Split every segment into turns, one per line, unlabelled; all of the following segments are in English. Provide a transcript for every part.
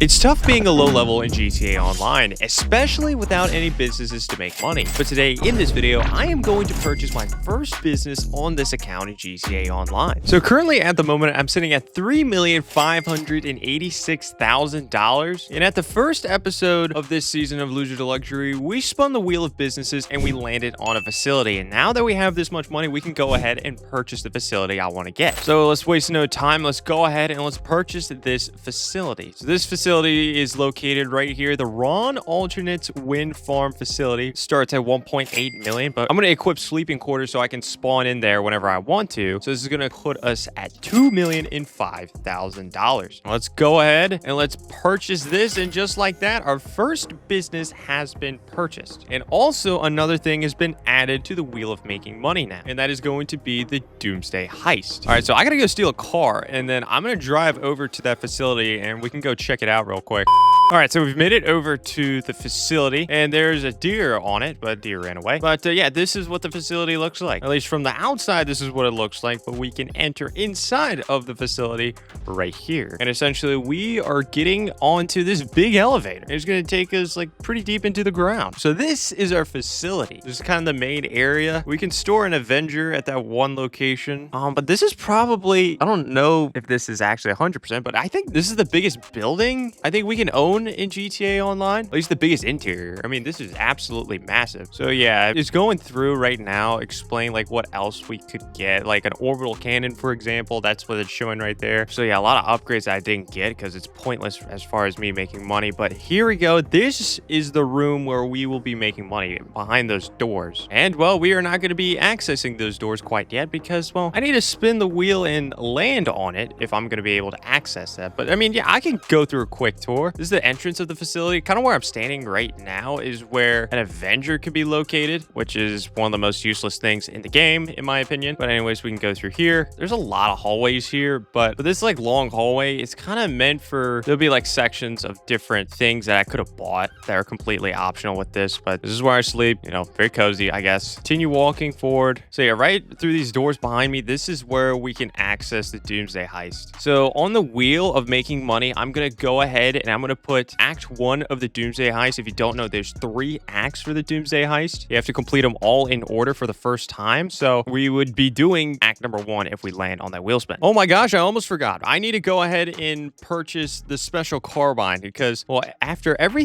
It's tough being a low level in GTA Online, especially without any businesses to make money. But today in this video, I am going to purchase my first business on this account in GTA Online. So currently at the moment, I'm sitting at $3,586,000. And at the first episode of this season of Loser to Luxury, we spun the wheel of businesses and we landed on a facility. And now that we have this much money, we can go ahead and purchase the facility I want to get. So let's waste no time. Let's go ahead and let's purchase this facility. So this facility is located right here. The Ron Alternates Wind Farm facility starts at 1.8 million, but I'm going to equip sleeping quarters so I can spawn in there whenever I want to. So this is going to put us at $2,005,000. Let's go ahead and let's purchase this. And just like that, our first business has been purchased. And also another thing has been added to the wheel of making money now, and that is going to be the Doomsday Heist. All right, so I got to go steal a car, and then I'm going to drive over to that facility and we can go check it out real quick. All right, so we've made it over to the facility, and there's a deer on it, but deer ran away. But yeah, this is what the facility looks like. At least from the outside, this is what it looks like, but we can enter inside of the facility right here. And essentially, we are getting onto this big elevator. It's going to take us like pretty deep into the ground. So this is our facility. This is kind of the main area. We can store an Avenger at that one location. But this is probably, I don't know if this is actually 100%, but I think this is the biggest building I think we can own in GTA Online, at least the biggest interior. I mean, this is absolutely massive. So yeah, it's going through right now, explain like what else we could get, like an orbital cannon, for example. That's what it's showing right there. So yeah, a lot of upgrades that I didn't get because it's pointless as far as me making money. But here we go. This is the room where we will be making money, behind those doors. And well, we are not going to be accessing those doors quite yet because, well, I need to spin the wheel and land on it if I'm going to be able to access that. But I mean, yeah, I can go through a quick tour. This is the entrance of the facility. Kind of where I'm standing right now is where an Avenger could be located, which is one of the most useless things in the game, in my opinion. But anyways, we can go through here. There's a lot of hallways here, but this like long hallway, it's kind of meant for, there'll be like sections of different things that I could have bought that are completely optional with this. But this is where I sleep, you know, very cozy, I guess. Continue walking forward. So yeah, right through these doors behind me, this is where we can access the Doomsday Heist. So on the wheel of making money, I'm going to go ahead and I'm going to put Act 1 of the Doomsday Heist. If you don't know, there's 3 acts for the Doomsday Heist. You have to complete them all in order for the first time. So we would be doing Act number 1 if we land on that wheel spin. Oh my gosh, I almost forgot. I need to go ahead and purchase the special carbine because, well, after every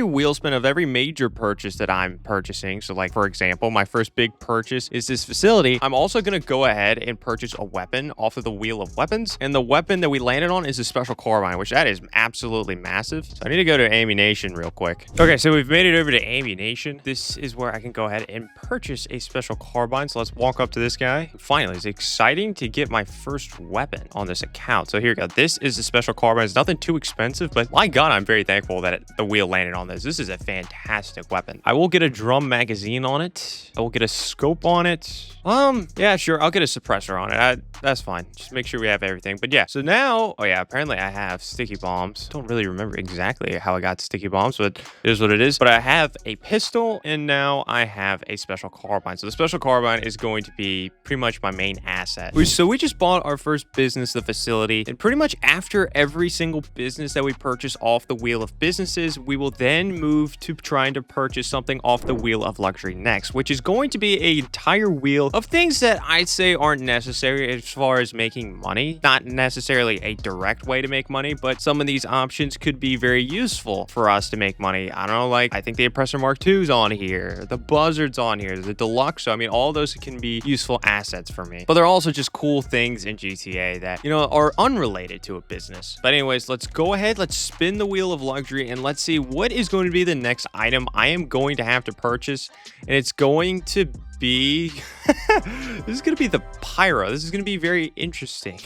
wheel spin of every major purchase that I'm purchasing, so like, for example, my first big purchase is this facility, I'm also going to go ahead and purchase a weapon off of the wheel of weapons. And the weapon that we landed on is a special carbine, which that is absolutely massive. So I need to go to Ammunition real quick. Okay, so we've made it over to Ammunition. This is where I can go ahead and purchase a special carbine. So let's walk up to this guy. Finally, it's exciting to get my first weapon on this account. So here we go. This is the special carbine. It's nothing too expensive, but my God, I'm very thankful that the wheel landed on this. This is a fantastic weapon. I will get a drum magazine on it. I will get a scope on it. Yeah, sure. I'll get a suppressor on it. That's fine. Just make sure we have everything. But yeah, so now, oh yeah, apparently I have sticky bombs. Don't really remember exactly how I got sticky bombs, but it is what it is. But I have a pistol and now I have a special carbine. So the special carbine is going to be pretty much my main asset. So we just bought our first business, the facility, and pretty much after every single business that we purchase off the wheel of businesses, we will then move to trying to purchase something off the wheel of luxury next, which is going to be an entire wheel of things that I'd say aren't necessary as far as making money. Not necessarily a direct way to make money, but some of these options could be very useful for us to make money. I don't know, like I think the Oppressor Mark II's on here, the Buzzard's on here, the Deluxe. So I mean, all those can be useful assets for me, but they're also just cool things in GTA that, you know, are unrelated to a business. But anyways, let's go ahead, let's spin the wheel of luxury and let's see what is going to be the next item I am going to have to purchase. And it's going to be this is going to be the pyro. This is going to be very interesting.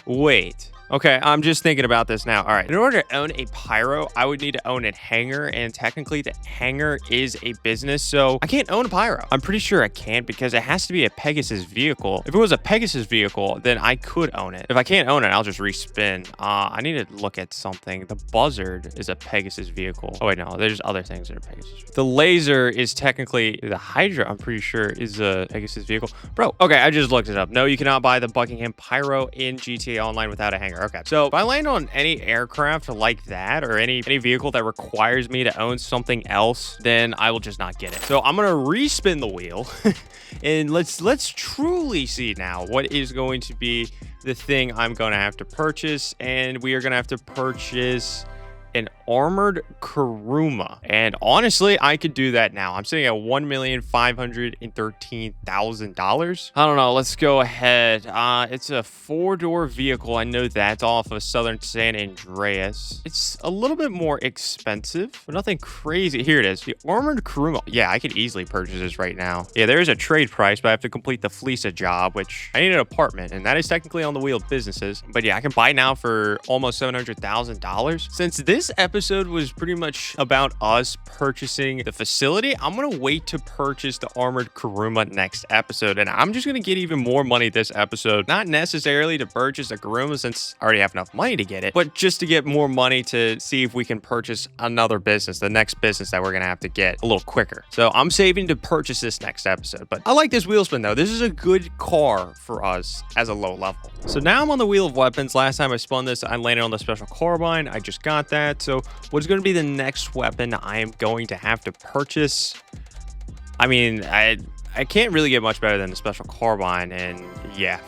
Wait. Okay, I'm just thinking about this now. All right, in order to own a pyro, I would need to own a hangar, and technically the hangar is a business, so I can't own a pyro. I'm pretty sure I can't because it has to be a Pegasus vehicle. If it was a Pegasus vehicle, then I could own it. If I can't own it, I'll just respin. I need to look at something. The Buzzard is a Pegasus vehicle. Oh wait, no, there's other things that are Pegasus. The laser is technically, the Hydra, I'm pretty sure, is a Pegasus vehicle. Bro, okay, I just looked it up. No, you cannot buy the Buckingham pyro in GTA Online without a hangar. here. Okay. So if I land on any aircraft like that or any vehicle that requires me to own something else, then I will just not get it. So I'm going to respin the wheel and let's truly see now what is going to be the thing I'm going to have to purchase. And we are going to have to purchase an armored Kuruma. And honestly, I could do that now. I'm sitting at $1,513,000. I don't know. Let's go ahead. It's a 4-door vehicle. I know that's off of Southern San Andreas. It's a little bit more expensive, but nothing crazy. Here it is. The armored Kuruma. Yeah, I could easily purchase this right now. Yeah, there is a trade price, but I have to complete the Fleesa job, which I need an apartment, and that is technically on the wheel of businesses. But yeah, I can buy now for almost $700,000. Since this episode was pretty much about us purchasing the facility, I'm gonna wait to purchase the armored Kuruma next episode, and I'm just gonna get even more money this episode, not necessarily to purchase a Kuruma since I already have enough money to get it, but just to get more money to see if we can purchase another business, the next business that we're gonna have to get a little quicker. So I'm saving to purchase this next episode, but I like this wheel spin though. This is a good car for us as a low level. So now I'm on the wheel of weapons. Last time I spun this, I landed on the special carbine. I just got that. So what's going to be the next weapon I am going to have to purchase? I mean, I can't really get much better than the special carbine, and yeah,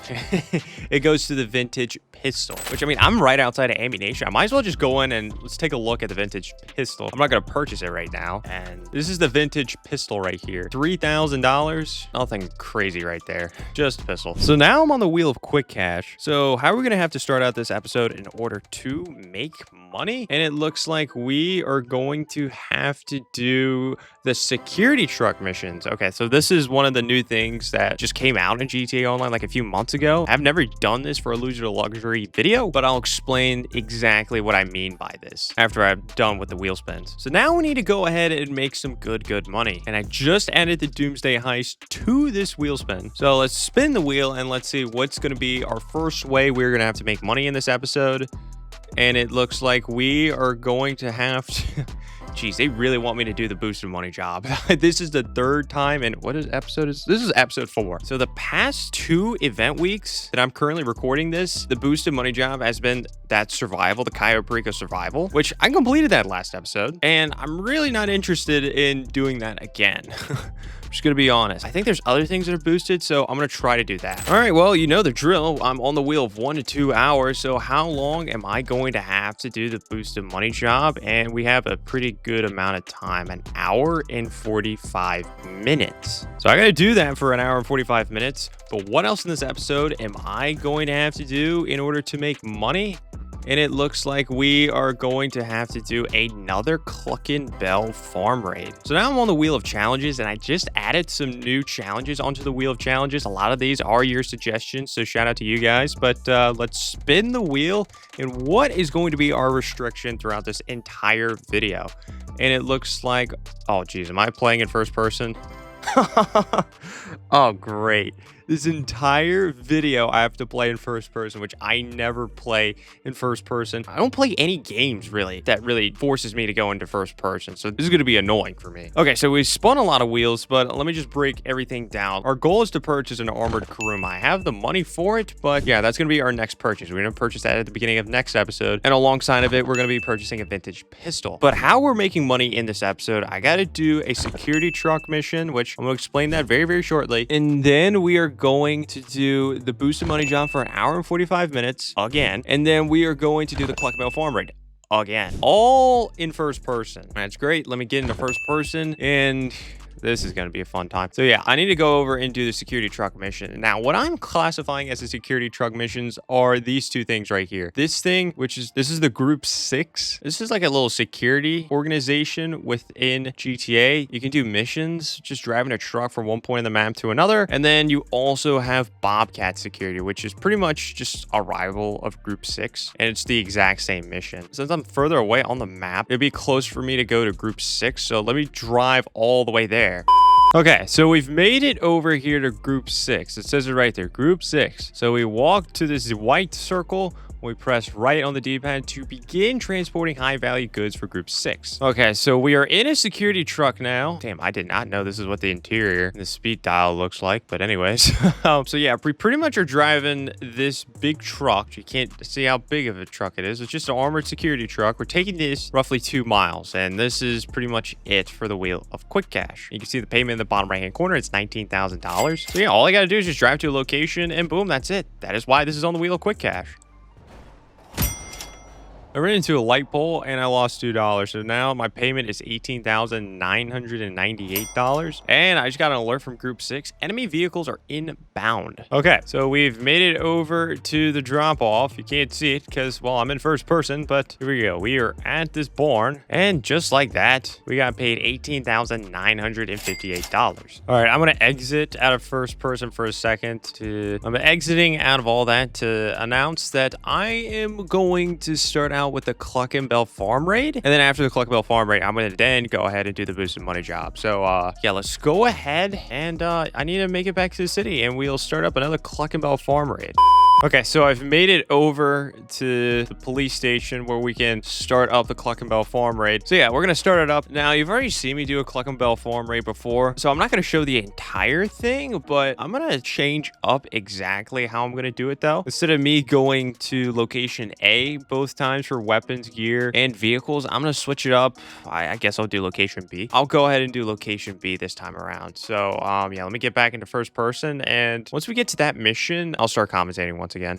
it goes to the vintage pistol, which, I mean, I'm right outside of ammunition. I might as well just go in and let's take a look at the vintage pistol. I'm not going to purchase it right now, and this is the vintage pistol right here. $3,000. Nothing crazy right there, just a pistol. So now I'm on the wheel of quick cash. So how are we going to have to start out this episode in order to make money? And it looks like we are going to have to do the security truck missions. Okay, so this is one of the new things that just came out in GTA Online like a few months ago. I've never done this for a Loser to Luxury video, but I'll explain exactly what I mean by this after I'm done with the wheel spins. So now we need to go ahead and make some good money. And I just added the Doomsday Heist to this wheel spin. So let's spin the wheel and let's see what's going to be our first way we're going to have to make money in this episode. And it looks like we are going to have to... Geez, they really want me to do the boosted money job. This is the third time, and what is episode is this? Is episode 4. So the past 2 event weeks that I'm currently recording this, the boosted money job has been that survival, the Cayo Perico survival, which I completed that last episode, and I'm really not interested in doing that again. I'm just gonna be honest. I think there's other things that are boosted, so I'm gonna try to do that. All right, well, you know the drill. I'm on the wheel of 1 to 2 hours, so how long am I going to have to do the boosted money job? And we have a pretty good amount of time, 1 hour and 45 minutes. So I gotta do that for 1 hour and 45 minutes. But what else in this episode am I going to have to do in order to make money? And it looks like we are going to have to do another Cluckin Bell farm raid. So now I'm on the wheel of challenges, and I just added some new challenges onto the wheel of challenges. A lot of these are your suggestions, so shout out to you guys. But let's spin the wheel, and what is going to be our restriction throughout this entire video? And it looks like, oh geez, am I playing in first person? Oh, great. This entire video I have to play in first person, which I never play in first person. I don't play any games really that really forces me to go into first person. So this is going to be annoying for me. Okay, so we spun a lot of wheels, but let me just break everything down. Our goal is to purchase an armored Kuruma. I have the money for it, but yeah, that's going to be our next purchase. We're going to purchase that at the beginning of next episode. And alongside of it, we're going to be purchasing a vintage pistol. But how we're making money in this episode, I got to do a security truck mission, which I'm going to explain that very shortly. And then we are going to do the boosted money job for 1 hour and 45 minutes again, and then we are going to do the Cluckin Bell farm raid again, all in first person. That's great. Let me get into first person, and this is going to be a fun time. So yeah, I need to go over and do the security truck mission. Now, what I'm classifying as the security truck missions are these 2 things right here. This thing, this is the group 6. This is like a little security organization within GTA. You can do missions, just driving a truck from one point in the map to another. And then you also have Bobcat security, which is pretty much just a rival of group 6. And it's the exact same mission. Since I'm further away on the map, it'd be close for me to go to group 6. So let me drive all the way there. Okay, so we've made it over here to group 6. It says it right there, group 6. So we walk to this white circle. We press right on the D-pad to begin transporting high-value goods for Group 6. Okay, so we are in a security truck now. Damn, I did not know this is what the interior and the speed dial looks like, but anyways. So yeah, we pretty much are driving this big truck. You can't see how big of a truck it is. It's just an armored security truck. We're taking this roughly 2 miles, and this is pretty much it for the Wheel of Quick Cash. You can see the payment in the bottom right-hand corner. It's $19,000. So yeah, all I got to do is just drive to a location, and boom, that's it. That is why this is on the Wheel of Quick Cash. I ran into a light pole and I lost $2. So now my payment is $18,998. And I just got an alert from Group 6. Enemy vehicles are inbound. Okay, so we've made it over to the drop-off. You can't see it because, well, I'm in first person, but here we go. We are at this barn. And just like that, we got paid $18,958. All right, I'm going to exit out of first person for a second. I'm exiting out of all that to announce that I am going to start out with the Cluckin Bell farm raid, and then after the Cluckin Bell farm raid, I'm gonna then go ahead and do the boosted money job. So yeah, let's go ahead, and I need to make it back to the city, and we'll start up another Cluckin Bell farm raid. Okay, so I've made it over to the police station where we can start up the Cluckin Bell farm raid. So yeah, we're gonna start it up. Now, you've already seen me do a Cluckin Bell farm raid before, so I'm not gonna show the entire thing, but I'm gonna change up exactly how I'm gonna do it though. Instead of me going to location A both times for weapons, gear, and vehicles, I'm gonna switch it up. I guess I'll do location B. I'll go ahead and do location B this time around. So yeah, let me get back into first person, and once we get to that mission, I'll start commentating once again.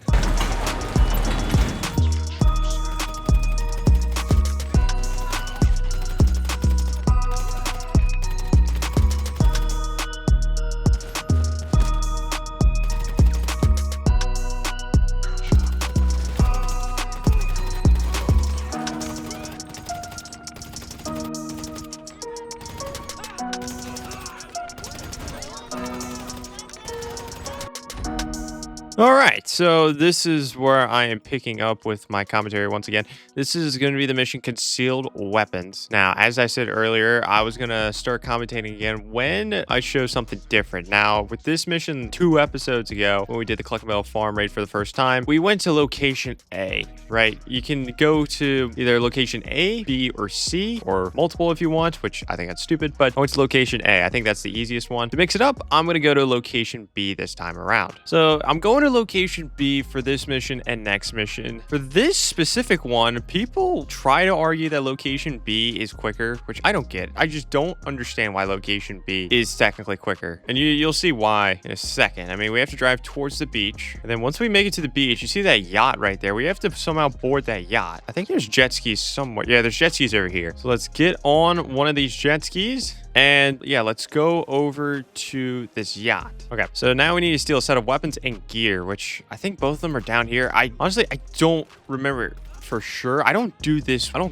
All right, so this is where I am picking up with my commentary once again. This is going to be the mission Concealed Weapons. Now, as I said earlier, I was going to start commentating again when I show something different. Now, with this mission 2 episodes ago, when we did the Cluckin Bell farm raid for the first time, we went to location A, right? You can go to either location A, B, or C, or multiple if you want, which I think that's stupid, but I went to location A. I think that's the easiest one. To mix it up, I'm going to go to location B this time around. So I'm going to location B for this mission and next mission. For this specific one, people try to argue that location B is quicker, which I don't get. I just don't understand why location B is technically quicker. And you'll see why in a second. I mean, we have to drive towards the beach. And then once we make it to the beach, you see that yacht right there. We have to somehow board that yacht. I think there's jet skis somewhere. Yeah, there's jet skis over here. So let's get on one of these jet skis. And yeah, let's go over to this yacht. Okay, so now we need to steal a set of weapons and gear, which I think both of them are down here. Honestly, I don't remember for sure. I don't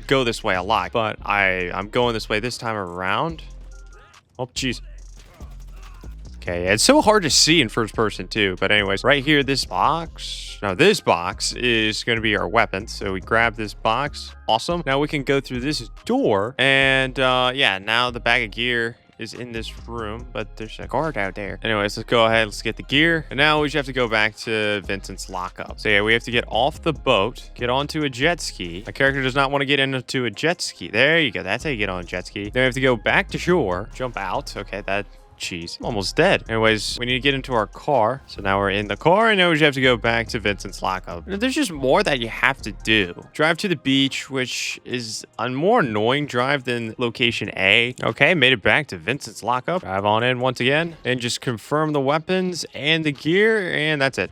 go this way a lot, but I'm going this way this time around. Oh, jeez. Okay, it's so hard to see in first person too. But anyways, right here, this box is going to be our weapons. So we grab this box. Awesome. Now we can go through this door. And yeah, now the bag of gear is in this room, but there's a guard out there. Anyways, let's go ahead. Let's get the gear. And now we just have to go back to Vincent's lockup. So yeah, we have to get off the boat, get onto a jet ski. My character does not want to get into a jet ski. There you go. That's how you get on a jet ski. Then we have to go back to shore, jump out. Okay, jeez, I'm almost dead. Anyways, we need to get into our car. So now we're in the car, and now we just have to go back to Vincent's lockup. There's just more that you have to do. Drive to the beach, which is a more annoying drive than location A. Okay, made it back to Vincent's lockup. Drive on in once again, and just confirm the weapons and the gear, and that's it.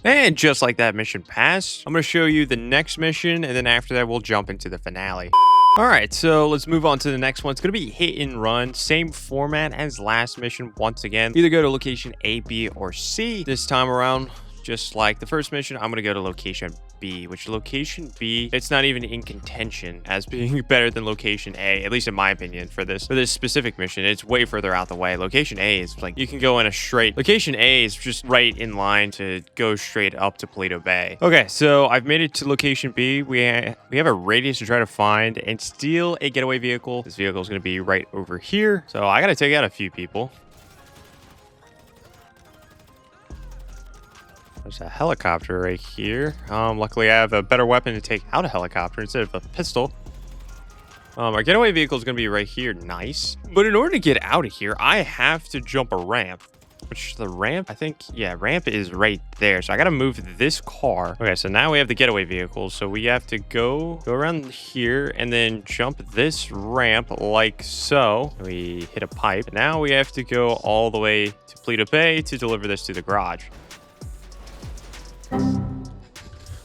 And just like that mission passed, I'm going to show you the next mission, and then after that, we'll jump into the finale. All right, so let's move on to the next one. It's going to be hit and run. Same format as last mission once again. Either go to location A, B, or C. This time around, just like the first mission, I'm going to go to location B, which location B, it's not even in contention as being better than location A, at least in my opinion for this specific mission. It's way further out the way. Location A is like, you can go in a straight, location A is just right in line to go straight up to Paleto Bay. Okay, so I've made it to location B. We have a radius to try to find and steal a getaway vehicle. This vehicle is going to be right over here. So I got to take out a few people. There's a helicopter right here. Luckily I have a better weapon to take out a helicopter instead of a pistol. Our getaway vehicle is going to be right here. Nice. But in order to get out of here, I have to jump a ramp. Which the ramp, I think, yeah, ramp is right there. So I got to move this car. Okay, so now we have the getaway vehicle. So we have to go around here and then jump this ramp like so. We hit a pipe. Now we have to go all the way to Paleto Bay to deliver this to the garage.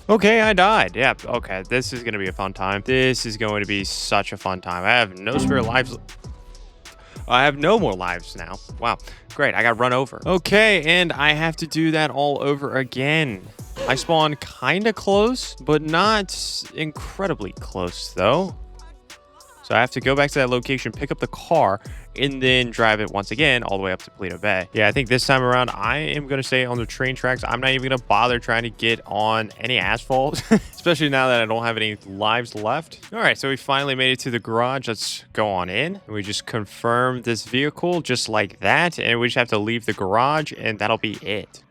Okay, I died. Yeah, okay. This is going to be a fun time. This is going to be such a fun time. I have no spare lives. I have no more lives now. Wow. Great. I got run over. Okay, and I have to do that all over again. I spawned kind of close, but not incredibly close, though. So I have to go back to that location, pick up the car, and then drive it once again all the way up to Paleto Bay. Yeah, I think this time around, I am going to stay on the train tracks. I'm not even going to bother trying to get on any asphalt, especially now that I don't have any lives left. All right, so we finally made it to the garage. Let's go on in. We just confirm this vehicle just like that, and we just have to leave the garage, and that'll be it.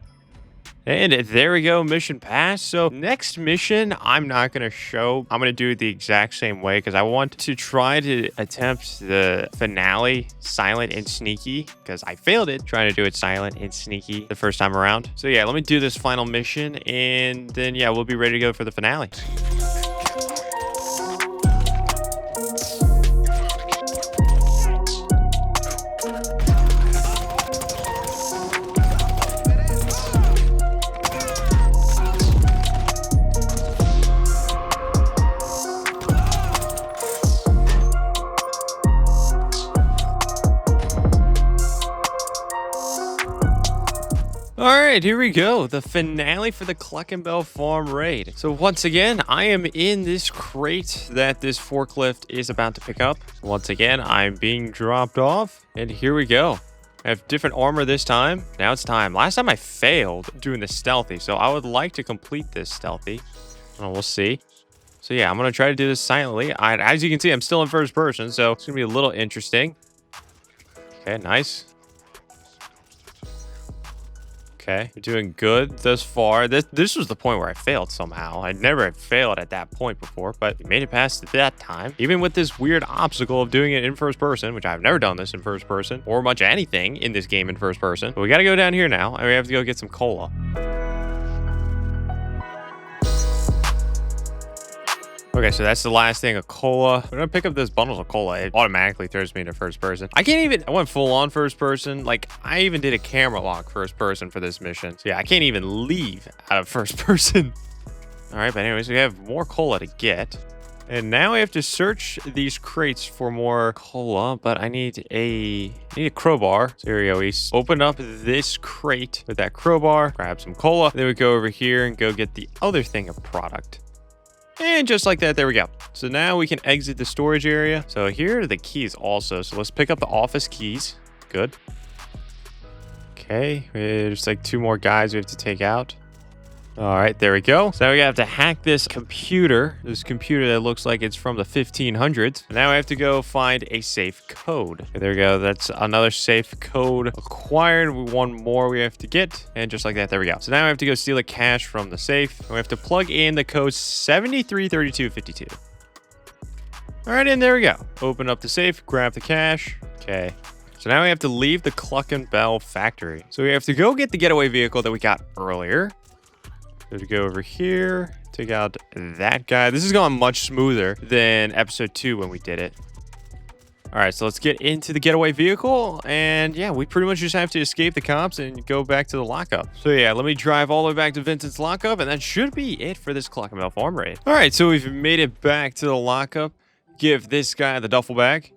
And there we go, mission passed. So next mission, I'm not going to show. I'm going to do it the exact same way because I want to try to attempt the finale silent and sneaky because I failed it trying to do it silent and sneaky the first time around. So yeah, let me do this final mission and then yeah, we'll be ready to go for the finale. All right, here we go. The finale for the Cluckin Bell farm raid. So once again, I am in this crate that this forklift is about to pick up. Once again, I'm being dropped off. And here we go. I have different armor this time. Now it's time. Last time I failed doing the stealthy, so I would like to complete this stealthy. We'll see. So yeah, I'm going to try to do this silently. As you can see, I'm still in first person, so it's going to be a little interesting. Okay, nice. Okay, we're doing good thus far. This was the point where I failed somehow. I never had failed at that point before, but we made it past that time. Even with this weird obstacle of doing it in first person, which I've never done this in first person, or much anything in this game in first person. But we gotta go down here now, and we have to go get some cola. Okay, so that's the last thing, a cola. When I pick up this bundles of cola, it automatically throws me into first person. I went full on first person. Like, I even did a camera lock first person for this mission. So yeah, I can't even leave out of first person. All right, but anyways, we have more cola to get. And now we have to search these crates for more cola, but I need a crowbar. So here we go. We open up this crate with that crowbar, grab some cola. Then we go over here and go get the other thing of product. And just like that, there we go. So now we can exit the storage area. So here are the keys also. So let's pick up the office keys. Good. Okay, there's like 2 more guys we have to take out. All right, there we go. So now we have to hack this computer that looks like it's from the 1500s. Now we have to go find a safe code. Okay, there we go. That's another safe code acquired. One more we have to get. And just like that, there we go. So now we have to go steal a cash from the safe. And we have to plug in the code 733252. All right, and there we go. Open up the safe, grab the cash. Okay. So now we have to leave the Cluckin Bell factory. So we have to go get the getaway vehicle that we got earlier. To go over here, take out that guy. This has gone much smoother than episode 2 when we did it. All right, so let's get into the getaway vehicle. And yeah, we pretty much just have to escape the cops and go back to the lockup. So yeah, let me drive all the way back to Vincent's lockup. And that should be it for this Cluckin Bell farm raid. All right, so we've made it back to the lockup. Give this guy the duffel bag.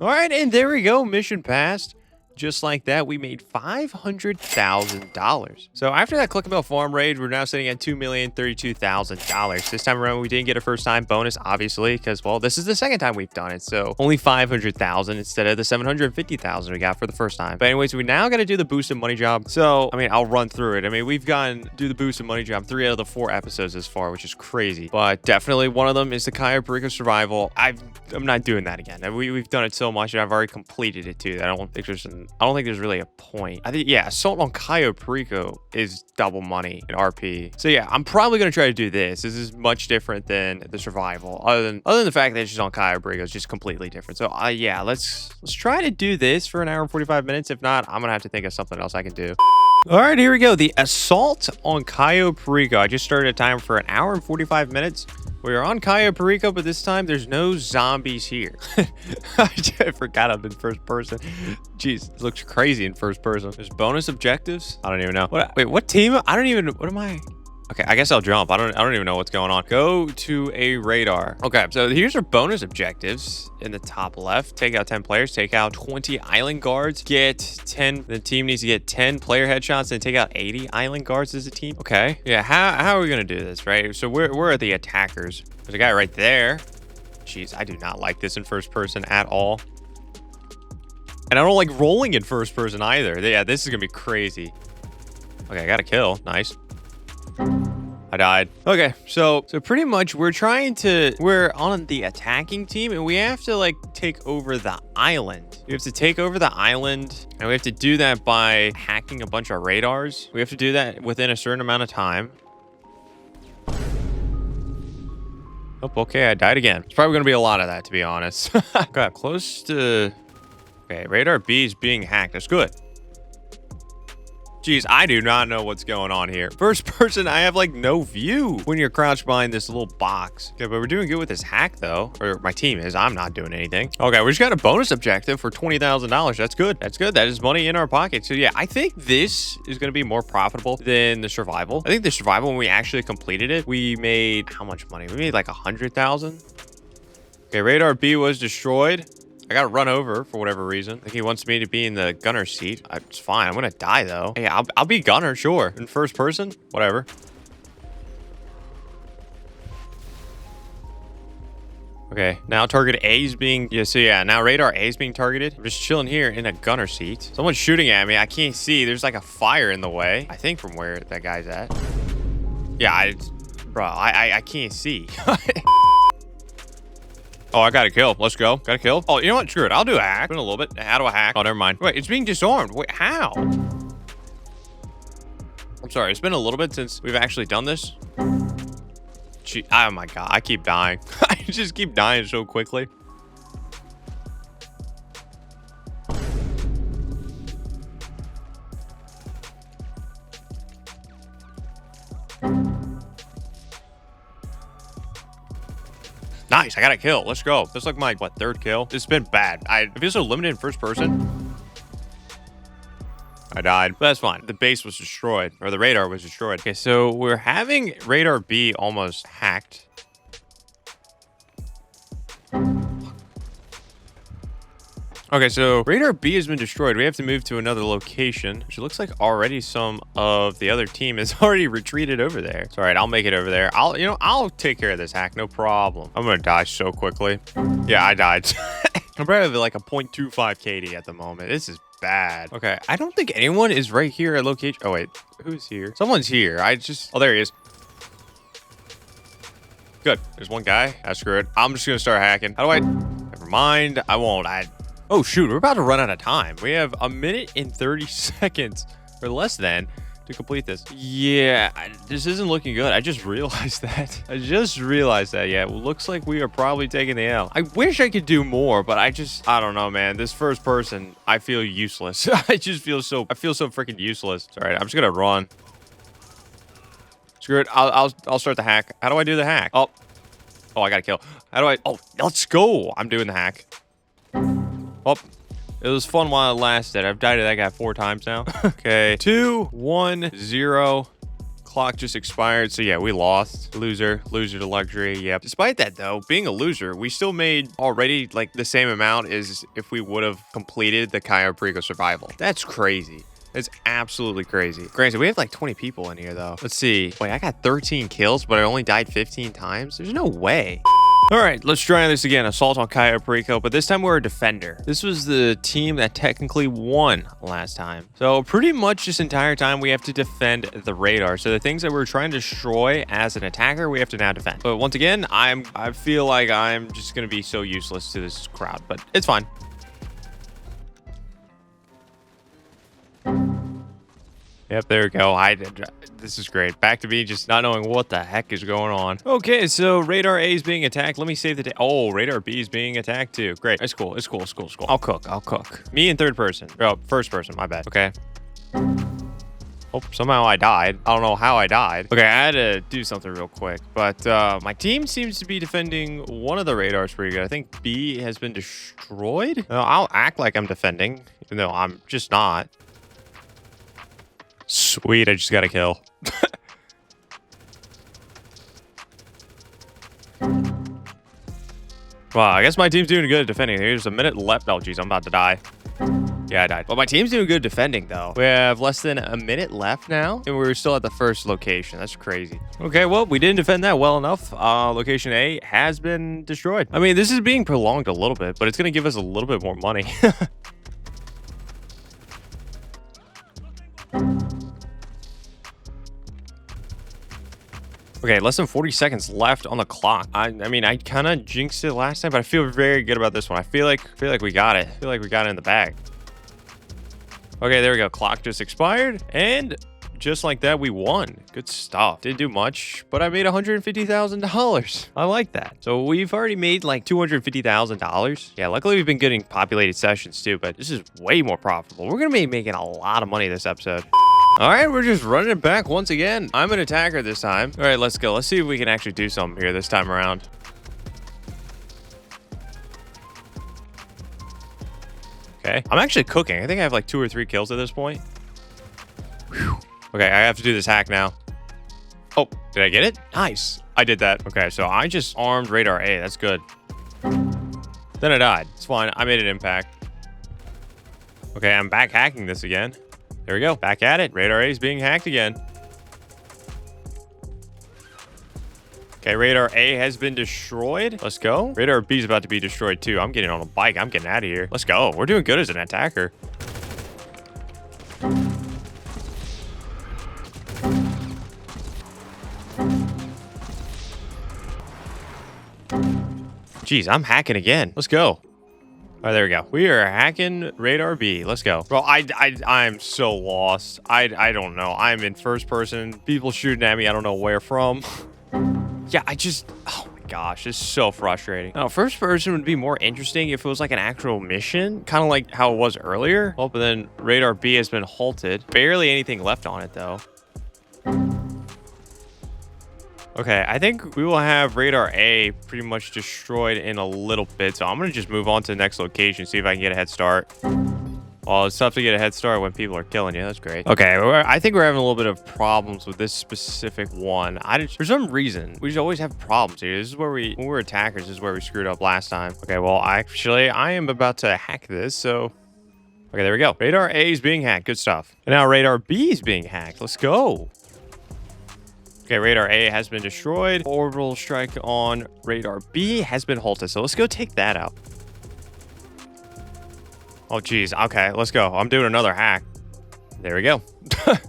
All right, and there we go. Mission passed. Just like that, we made $500,000. So after that Cluckin Bell farm raid, we're now sitting at $2,032,000. This time around, we didn't get a first-time bonus, obviously, because, well, this is the second time we've done it. So only $500,000 instead of the $750,000 we got for the first time. But anyways, we now got to do the boosted money job. So, I mean, I'll run through it. I mean, we've gotten do the boosted money job 3 out of the 4 episodes this far, which is crazy. But definitely one of them is the Cayo Perico survival. I'm not doing that again. We've done it so much, and I've already completed it too. I don't think there's then I don't think there's really a point. I think, yeah, assault on Cayo Perico is double money in RP. So yeah, I'm probably gonna try to do this. This is much different than the survival. Other than the fact that it's just on Cayo Perico is just completely different. So yeah, let's try to do this for an hour and 45 minutes. If not, I'm gonna have to think of something else I can do. All right, here we go. The assault on Cayo Perico. I just started a timer for an hour and 45 minutes. We are on Cayo Perico, but this time there's no zombies here. I forgot I'm in first person. Jeez, it looks crazy in first person. There's bonus objectives. I don't even know. Wait, what team? I don't even. What am I? Okay, I guess I'll jump. I don't even know what's going on. Go to a radar. Okay, so here's our bonus objectives in the top left. Take out 10 players, take out 20 island guards, get 10. The team needs to get 10 player headshots and take out 80 island guards as a team. Okay, yeah, how are we gonna do this, right? So we're the attackers. There's a guy right there. Jeez, I do not like this in first person at all. And I don't like rolling in first person either. Yeah, this is gonna be crazy. Okay, I got a kill. Nice. I died. Okay, so pretty much we're on the attacking team and we have to like take over the island. We have to take over the island and we have to do that by hacking a bunch of radars. We have to do that within a certain amount of time. Oh, okay, I died again. It's probably gonna be a lot of that, to be honest. Got close to... Okay, radar B is being hacked. That's good. Jeez, I do not know what's going on here. First person, I have like no view when you're crouched behind this little box. Okay, but we're doing good with this hack though. Or my team is. I'm not doing anything. Okay, we just got a bonus objective for $20,000. That's good. That's good. That is money in our pocket. So yeah, I think this is going to be more profitable than the survival. I think the survival, when we actually completed it, we made how much money? We made like 100,000. Okay, radar B was destroyed. I got run over for whatever reason. I think he wants me to be in the gunner seat. It's fine. I'm gonna die though. Hey, I'll be gunner, sure. In first person, whatever. Okay, now target A is being... Yeah, so yeah, now radar A is being targeted. I'm just chilling here in a gunner seat. Someone's shooting at me. I can't see. There's like a fire in the way. I think from where that guy's at. Yeah, bro, I can't see. Oh, I got a kill. Let's go. Got a kill. Oh, you know what? Screw it. I'll do a hack. In a little bit. How do I hack? Oh, never mind. Wait, it's being disarmed. Wait, how? I'm sorry. It's been a little bit since we've actually done this. Gee, oh my God. I keep dying. I just keep dying so quickly. Nice, I got a kill. Let's go. That's like my, what, third kill? It's been bad. I feel so limited in first person. I died, but that's fine. The base was destroyed, or the radar was destroyed. Okay, so we're having radar B almost hacked. Okay, so radar B has been destroyed. We have to move to another location, which looks like already some of the other team has already retreated over there. It's all right, I'll make it over there. I'll take care of this hack, no problem. I'm gonna die so quickly. Yeah, I died. I'm probably like a 0.25 KD at the moment. This is bad. Okay, I don't think anyone is right here at location. Oh wait, who's here? Someone's here. Oh, there he is. Good, there's one guy. Screw it. I'm just gonna start hacking. How do I? Never mind, I won't. Oh, shoot, we're about to run out of time. We have 1 minute and 30 seconds or less than to complete this. Yeah, this isn't looking good. I just realized that. Yeah, well, looks like we are probably taking the L. I wish I could do more, but I don't know, man. This first person, I feel useless. I feel so freaking useless. It's all right, I'm just gonna run. Screw it, I'll start the hack. How do I do the hack? Oh, I got a kill. Oh, let's go. I'm doing the hack. Oh, it was fun while it lasted. I've died to that guy 4 times now. Okay, 2, 1, 0. Clock just expired. So yeah, we lost. Loser to luxury. Yep. Despite that though, being a loser, we still made already like the same amount as if we would have completed the Cayo Perico survival. That's crazy. It's absolutely crazy. Granted, we have like 20 people in here though. Let's see. Wait, I got 13 kills, but I only died 15 times. There's no way. All right, let's try this again. Assault on Cayo Perico, but this time we're a defender. This was the team that technically won last time. So pretty much this entire time we have to defend the radar. So the things that we're trying to destroy as an attacker, we have to now defend. But once again, I feel like I'm just gonna be so useless to this crowd, but it's fine. Yep, there we go. This is great. Back to me just not knowing what the heck is going on. Okay, so radar A is being attacked. Let me save the day. Oh, radar B is being attacked too. Great. It's cool. It's cool. It's cool. It's cool. I'll cook. Me in third person. Oh, first person. My bad. Okay. Oh, somehow I died. I don't know how I died. Okay, I had to do something real quick. But my team seems to be defending one of the radars pretty good. I think B has been destroyed. I'll act like I'm defending, even though I'm just not. Sweet, I just got a kill. Wow, I guess my team's doing good at defending. There's a minute left. Oh, geez, I'm about to die. Yeah, I died. Well, my team's doing good defending, though. We have less than a minute left now, and we're still at the first location. That's crazy. Okay, well, we didn't defend that well enough. Location A has been destroyed. I mean, this is being prolonged a little bit, but it's going to give us a little bit more money. Okay, less than 40 seconds left on the clock. I mean, I kind of jinxed it last time, but I feel very good about this one. I feel like we got it. I feel like we got it in the bag. Okay, there we go. Clock just expired, and just like that, we won. Good stuff. Didn't do much, but I made $150,000. I like that. So we've already made like $250,000. Yeah, luckily we've been getting populated sessions too, but this is way more profitable. We're gonna be making a lot of money this episode. All right, we're just running it back once again. I'm an attacker this time. All right, let's go. Let's see if we can actually do something here this time around. Okay, I'm actually cooking. I think I have like 2 or 3 kills at this point. Whew. Okay, I have to do this hack now. Oh, did I get it? Nice. I did that. Okay, so I just armed radar A. That's good. Then I died. It's fine. I made an impact. Okay, I'm back hacking this again. There we go. Back at it. Radar A is being hacked again. Okay, radar A has been destroyed. Let's go. Radar B is about to be destroyed too. I'm getting on a bike. I'm getting out of here. Let's go. We're doing good as an attacker. Jeez, I'm hacking again. Let's go. All right, there we go. We are hacking radar B. Let's go. Bro, I'm so lost. I don't know. I'm in first person. People shooting at me. I don't know where from. Yeah, oh my gosh, it's so frustrating. Now, first person would be more interesting if it was like an actual mission, kind of like how it was earlier. Oh, but then radar B has been halted. Barely anything left on it though. Okay, I think we will have radar A pretty much destroyed in a little bit. So I'm going to just move on to the next location, see if I can get a head start. Well, it's tough to get a head start when people are killing you. That's great. Okay, I think we're having a little bit of problems with this specific one. For some reason, we just always have problems here. This is where when we're attackers, this is where we screwed up last time. Okay, well, actually, I am about to hack this, so... Okay, there we go. Radar A is being hacked. Good stuff. And now radar B is being hacked. Let's go. Okay, radar A has been destroyed. Orbital strike on radar B has been halted, so let's go take that out. Oh, geez. Okay, let's go. I'm doing another hack. There we go.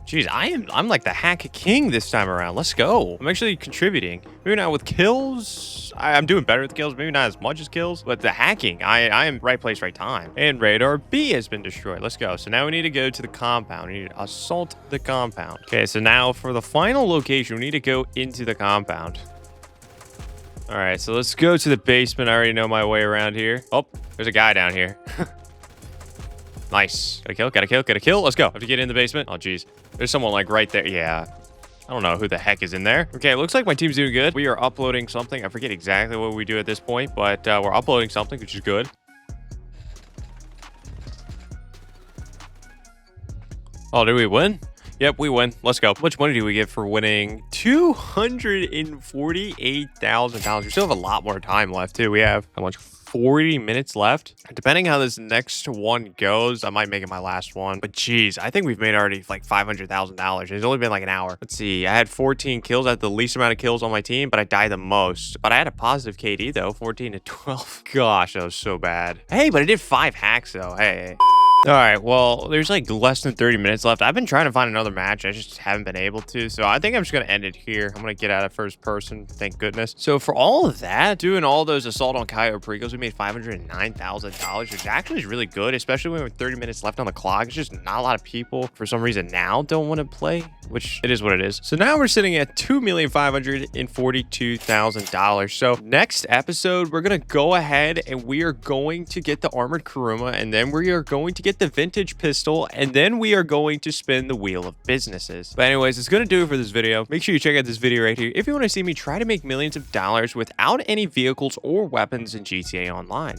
Jeez, I'm like the hack king this time around. Let's go. I'm actually contributing. Maybe not with kills. I'm doing better with kills. Maybe not as much as kills, but the hacking, I am right place, right time. And radar B has been destroyed. Let's go. So now we need to go to the compound. We need to assault the compound. Okay, so now for the final location, we need to go into the compound. All right, so let's go to the basement. I already know my way around here. Oh, there's a guy down here. Nice. Got a kill. Let's go. Have to get in the basement. Oh, geez. There's someone like right there. Yeah. I don't know who the heck is in there. Okay, it looks like my team's doing good. We are uploading something. I forget exactly what we do at this point, but we're uploading something, which is good. Oh, did we win? Yep, we win. Let's go. How much money do we get for winning? $248,000. We still have a lot more time left, too. We have how much? 40 minutes left. Depending how this next one goes, I might make it my last one. But geez, I think we've made already like $500,000. It's only been like an hour. Let's see. I had 14 kills. I had the least amount of kills on my team, but I died the most. But I had a positive KD though, 14 to 12. Gosh, that was so bad. Hey, but I did 5 hacks though. Hey. All right, well, there's like less than 30 minutes left. I've been trying to find another match. I just haven't been able to. So I think I'm just going to end it here. I'm going to get out of first person. Thank goodness. So for all of that, doing all those assault on Cayo Pericos, we made $509,000, which actually is really good, especially when we have 30 minutes left on the clock. It's just not a lot of people for some reason now don't want to play, which it is what it is. So now we're sitting at $2,542,000. So next episode, we're going to go ahead and we are going to get the armored Kuruma, and then we are going to get the vintage pistol, and then we are going to spin the wheel of businesses. But anyways, it's going to do it for this video. Make sure you check out this video right here if you want to see me try to make millions of dollars without any vehicles or weapons in GTA Online.